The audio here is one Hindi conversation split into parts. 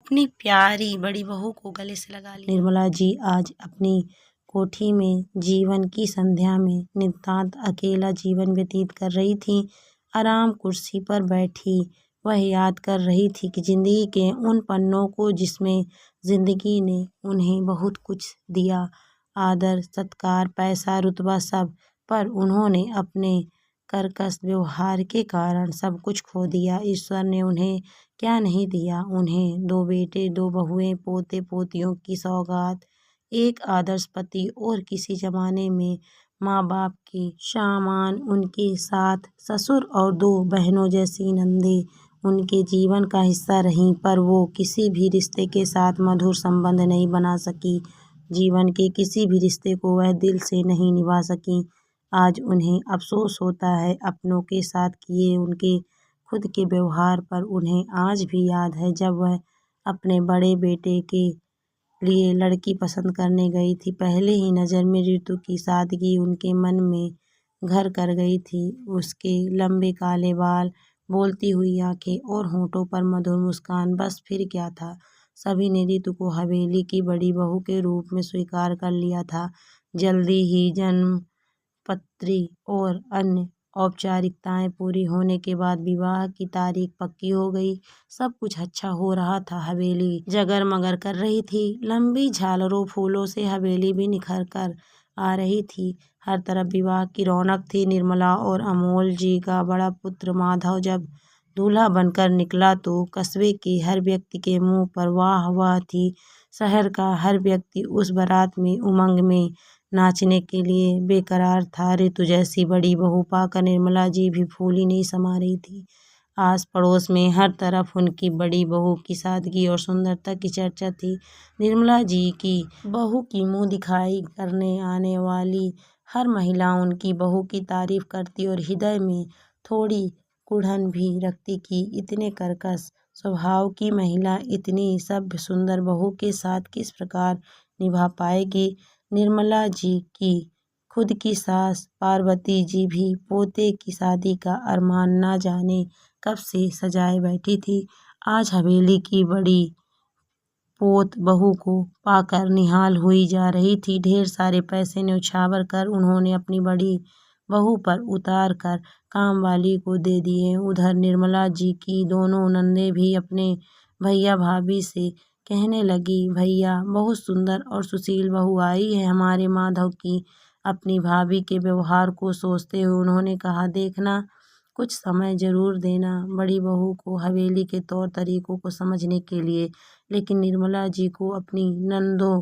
अपनी प्यारी बड़ी बहू को गले से लगा लिया। निर्मला जी आज अपनी कोठी में जीवन की संध्या में नितांत अकेला जीवन व्यतीत कर रही थीं। आराम कुर्सी पर बैठी वह याद कर रही थी कि जिंदगी के उन पन्नों को जिसमें जिंदगी ने उन्हें बहुत कुछ दिया, आदर सत्कार पैसा रुतबा सब, पर उन्होंने अपने कर्कश व्यवहार के कारण सब कुछ खो दिया। ईश्वर ने उन्हें क्या नहीं दिया, उन्हें 2 बेटे 2 बहुएं पोते पोतियों की सौगात, एक आदर्श पति और किसी जमाने में माँ बाप के सामान, उनके साथ ससुर और 2 बहनों जैसी नंदें उनके जीवन का हिस्सा रहीं, पर वो किसी भी रिश्ते के साथ मधुर संबंध नहीं बना सकी। जीवन के किसी भी रिश्ते को वह दिल से नहीं निभा सकी। आज उन्हें अफसोस होता है अपनों के साथ किए उनके खुद के व्यवहार पर। उन्हें आज भी याद है जब वह अपने बड़े बेटे के लिए लड़की पसंद करने गई थी। पहले ही नज़र में ऋतु की सादगी उनके मन में घर कर गई थी। उसके लंबे काले बाल, बोलती हुई आंखें और होठों पर मधुर मुस्कान, बस फिर क्या था। सभी ने ऋतु को हवेली की बड़ी बहू के रूप में स्वीकार कर लिया था। जल्दी ही जन्म पत्री और अन्य औपचारिकताएं पूरी होने के बाद विवाह की तारीख पक्की हो गई। सब कुछ अच्छा हो रहा था। हवेली जगर मगर कर रही थी। लंबी झालरों फूलों से हवेली भी निखर कर आ रही थी। हर तरफ विवाह की रौनक थी। निर्मला और अमोल जी का बड़ा पुत्र माधव जब दूल्हा बनकर निकला तो कस्बे के हर व्यक्ति के मुंह पर वाह वाह थी। शहर का हर व्यक्ति उस बारात में उमंग में नाचने के लिए बेकरार था। ऋतु जैसी बड़ी बहू पाकर निर्मला जी भी फूली नहीं समा रही थी। आस पड़ोस में हर तरफ उनकी बड़ी बहू की सादगी और सुंदरता की चर्चा थी। निर्मला जी की बहू की मुंह दिखाई करने आने वाली हर महिला उनकी बहू की तारीफ करती और हृदय में थोड़ी कुढ़न भी रखती कि इतने कर्कश स्वभाव की महिला इतनी सभ्य सुंदर बहू के साथ किस प्रकार निभा पाएगी। निर्मला जी की खुद की सास पार्वती जी भी पोते की शादी का अरमान न जाने कब से सजाए बैठी थी। आज हवेली की बड़ी पोत बहू को पाकर निहाल हुई जा रही थी। ढेर सारे पैसे न्यौछावर कर उन्होंने अपनी बड़ी बहू पर उतार कर काम वाली को दे दिए। उधर निर्मला जी की दोनों नंदे भी अपने भैया भाभी से कहने लगी, भैया बहुत सुंदर और सुशील बहू आई है हमारे माधव की। अपनी भाभी के व्यवहार को सोचते हुए उन्होंने कहा, देखना कुछ समय जरूर देना बड़ी बहू को हवेली के तौर तरीकों को समझने के लिए। लेकिन निर्मला जी को अपनी नंदों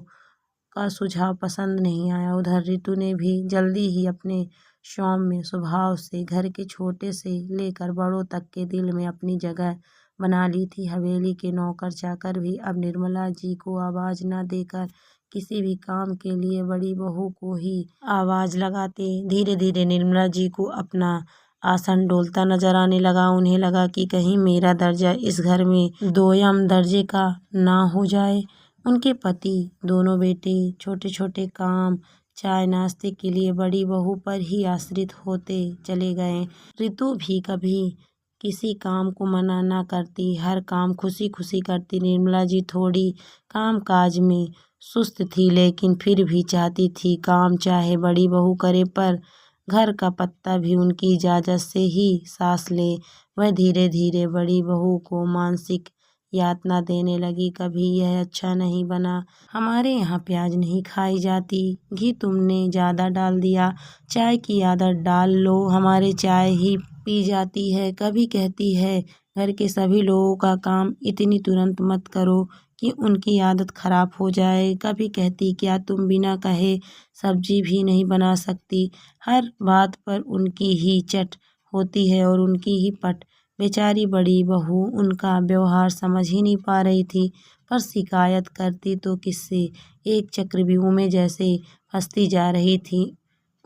का सुझाव पसंद नहीं आया। उधर ऋतु ने भी जल्दी ही अपने सौम्य स्वभाव से घर के छोटे से लेकर बड़ों तक के दिल में अपनी जगह बना ली थी। हवेली के नौकर चाकर भी अब निर्मला जी को आवाज न देकर किसी भी काम के लिए बड़ी बहू को ही आवाज लगाते। धीरे धीरे निर्मला जी को अपना आसन डोलता नजर आने लगा। उन्हें लगा कि कहीं मेरा दर्जा इस घर में दोयम दर्जे का ना हो जाए। उनके पति, दोनों बेटे छोटे छोटे काम, चाय नाश्ते के लिए बड़ी बहू पर ही आश्रित होते चले गए। ऋतु भी कभी किसी काम को मना ना करती, हर काम खुशी खुशी करती। निर्मला जी थोड़ी काम काज में सुस्त थी, लेकिन फिर भी चाहती थी काम चाहे बड़ी बहू करे, पर घर का पत्ता भी उनकी इजाज़त से ही सांस ले। वह धीरे धीरे बड़ी बहू को मानसिक यातना देने लगी। कभी यह अच्छा नहीं बना, हमारे यहाँ प्याज नहीं खाई जाती, घी तुमने ज़्यादा डाल दिया, चाय की आदत डाल लो, हमारे चाय ही पी जाती है। कभी कहती है घर के सभी लोगों का काम इतनी तुरंत मत करो कि उनकी आदत खराब हो जाए। कभी कहती, क्या तुम बिना कहे सब्जी भी नहीं बना सकती। हर बात पर उनकी ही चट होती है और उनकी ही पट। बेचारी बड़ी बहू उनका व्यवहार समझ ही नहीं पा रही थी, पर शिकायत करती तो किससे। एक चक्रव्यूह में जैसे फंसती जा रही थी।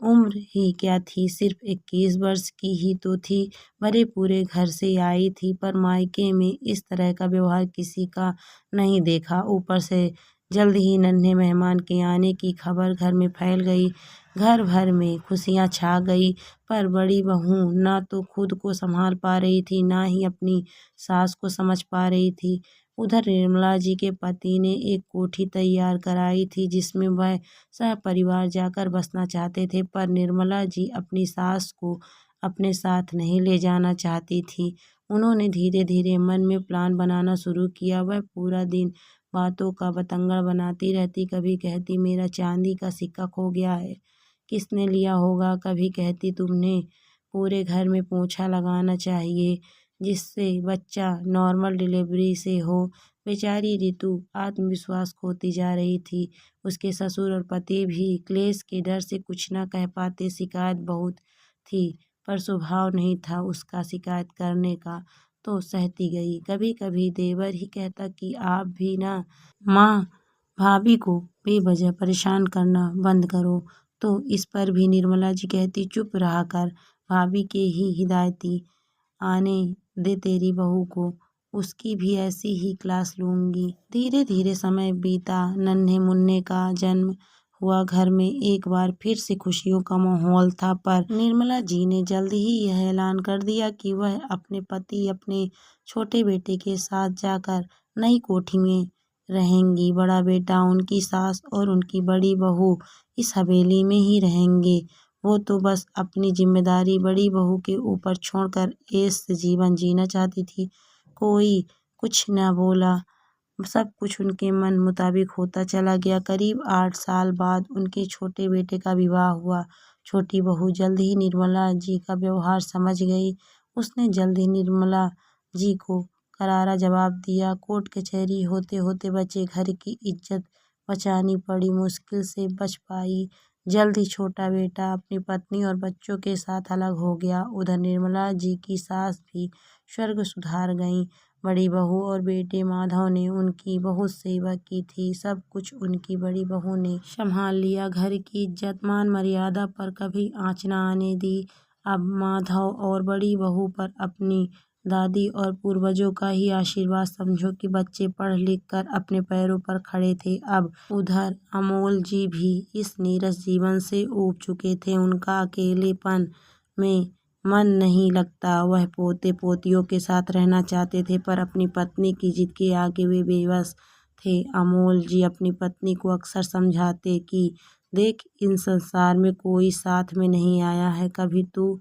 उम्र ही क्या थी, सिर्फ 21 वर्ष की ही तो थी। भरे पूरे घर से आई थी, पर मायके में इस तरह का व्यवहार किसी का नहीं देखा। ऊपर से जल्द ही नन्हे मेहमान के आने की खबर घर में फैल गई। घर भर में खुशियां छा गई, पर बड़ी बहू ना तो खुद को संभाल पा रही थी, ना ही अपनी सास को समझ पा रही थी। उधर निर्मला जी के पति ने एक कोठी तैयार कराई थी जिसमें वह सहपरिवार जाकर बसना चाहते थे, पर निर्मला जी अपनी सास को अपने साथ नहीं ले जाना चाहती थी। उन्होंने धीरे धीरे मन में प्लान बनाना शुरू किया। वह पूरा दिन बातों का बतंगड़ बनाती रहती। कभी कहती मेरा चांदी का सिक्का खो गया है, किसने लिया होगा। कभी कहती तुमने पूरे घर में पोछा लगाना चाहिए जिससे बच्चा नॉर्मल डिलीवरी से हो। बेचारी रितु आत्मविश्वास खोती जा रही थी। उसके ससुर और पति भी क्लेश के डर से कुछ न कह पाते। शिकायत बहुत थी पर स्वभाव नहीं था उसका शिकायत करने का, तो सहती गई। कभी कभी देवर ही कहता कि आप भी ना माँ भाभी को बेवजह परेशान करना बंद करो, तो इस पर भी निर्मला जी कहती चुप रहा कर, भाभी के ही हिदायती आने दे तेरी बहू को, उसकी भी ऐसी ही क्लास लूंगी। धीरे धीरे समय बीता। नन्हे मुन्ने का जन्म हुआ। घर में एक बार फिर से खुशियों का माहौल था, पर निर्मला जी ने जल्द ही यह ऐलान कर दिया कि वह अपने पति अपने छोटे बेटे के साथ जाकर नई कोठी में रहेंगी। बड़ा बेटा, उनकी सास और उनकी बड़ी बहू इस हवेली में ही रहेंगे। वो तो बस अपनी जिम्मेदारी बड़ी बहू के ऊपर छोड़कर ऐश से जीवन जीना चाहती थी। कोई कुछ न बोला, सब कुछ उनके मन मुताबिक होता चला गया। करीब 8 साल बाद उनके छोटे बेटे का विवाह हुआ। छोटी बहू जल्द ही निर्मला जी का व्यवहार समझ गई। उसने जल्द ही निर्मला जी को करारा जवाब दिया। कोर्ट कचहरी होते होते बचे। घर की इज्जत बचानी पड़ी, मुश्किल से बच पाई। जल्द ही छोटा बेटा अपनी पत्नी और बच्चों के साथ अलग हो गया। उधर निर्मला जी की सास भी स्वर्ग सुधार गईं। बड़ी बहू और बेटे माधव ने उनकी बहुत सेवा की थी। सब कुछ उनकी बड़ी बहू ने संभाल लिया। घर की इज्जत मान मर्यादा पर कभी आँच न आने दी। अब माधव और बड़ी बहू पर अपनी दादी और पूर्वजों का ही आशीर्वाद समझो कि बच्चे पढ़ लिख कर अपने पैरों पर खड़े थे। अब उधर अमोल जी भी इस नीरस जीवन से ऊब चुके थे। उनका अकेलेपन में मन नहीं लगता। वह पोते पोतियों के साथ रहना चाहते थे, पर अपनी पत्नी की जिद के आगे वे बेबस थे। अमोल जी अपनी पत्नी को अक्सर समझाते कि देख, इन संसार में कोई साथ में नहीं आया है। कभी तू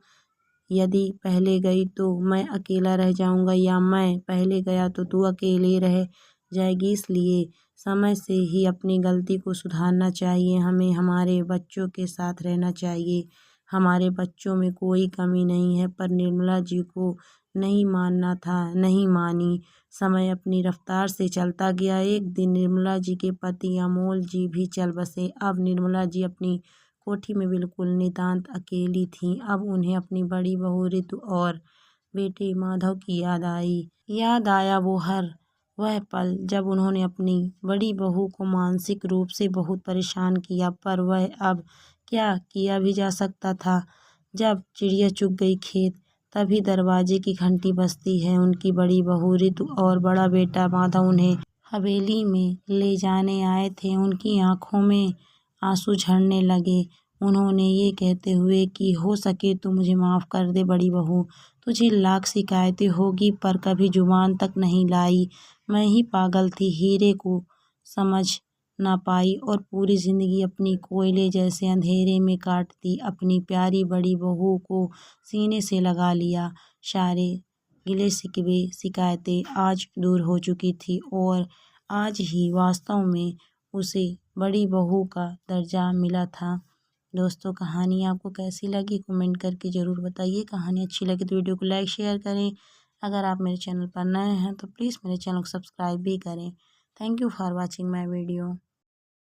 यदि पहले गई तो मैं अकेला रह जाऊंगा, या मैं पहले गया तो तू अकेले रह जाएगी। इसलिए समय से ही अपनी गलती को सुधारना चाहिए। हमें हमारे बच्चों के साथ रहना चाहिए। हमारे बच्चों में कोई कमी नहीं है। पर निर्मला जी को नहीं मानना था, नहीं मानी। समय अपनी रफ्तार से चलता गया। एक दिन निर्मला जी के पति अमोल जी भी चल बसे। अब निर्मला जी अपनी कोठी में बिल्कुल नितांत अकेली थीं। अब उन्हें अपनी बड़ी बहू रितु और बेटे माधव की याद आया वह पल जब उन्होंने अपनी बड़ी बहू को मानसिक रूप से बहुत परेशान किया। पर वह अब क्या किया भी जा सकता था। जब चिड़िया चुग गई खेत, तभी दरवाजे की घंटी बजती है। उनकी बड़ी बहू रितु और बड़ा बेटा माधव उन्हें हवेली में ले जाने आए थे। उनकी आंखों में आंसू झरने लगे। उन्होंने ये कहते हुए कि हो सके तो मुझे माफ़ कर दे बड़ी बहू, तुझे लाख शिकायतें होगी पर कभी जुबान तक नहीं लाई। मैं ही पागल थी, हीरे को समझ ना पाई और पूरी ज़िंदगी अपनी कोयले जैसे अंधेरे में काट दी। अपनी प्यारी बड़ी बहू को सीने से लगा लिया। सारे गिले शिकवे शिकायतें आज दूर हो चुकी थी और आज ही वास्तव में उसे बड़ी बहू का दर्जा मिला था। दोस्तों, कहानी आपको कैसी लगी कमेंट करके ज़रूर बताइए। कहानी अच्छी लगी तो वीडियो को लाइक शेयर करें। अगर आप मेरे चैनल पर नए हैं तो प्लीज़ मेरे चैनल को सब्सक्राइब भी करें। Thank you for watching my video.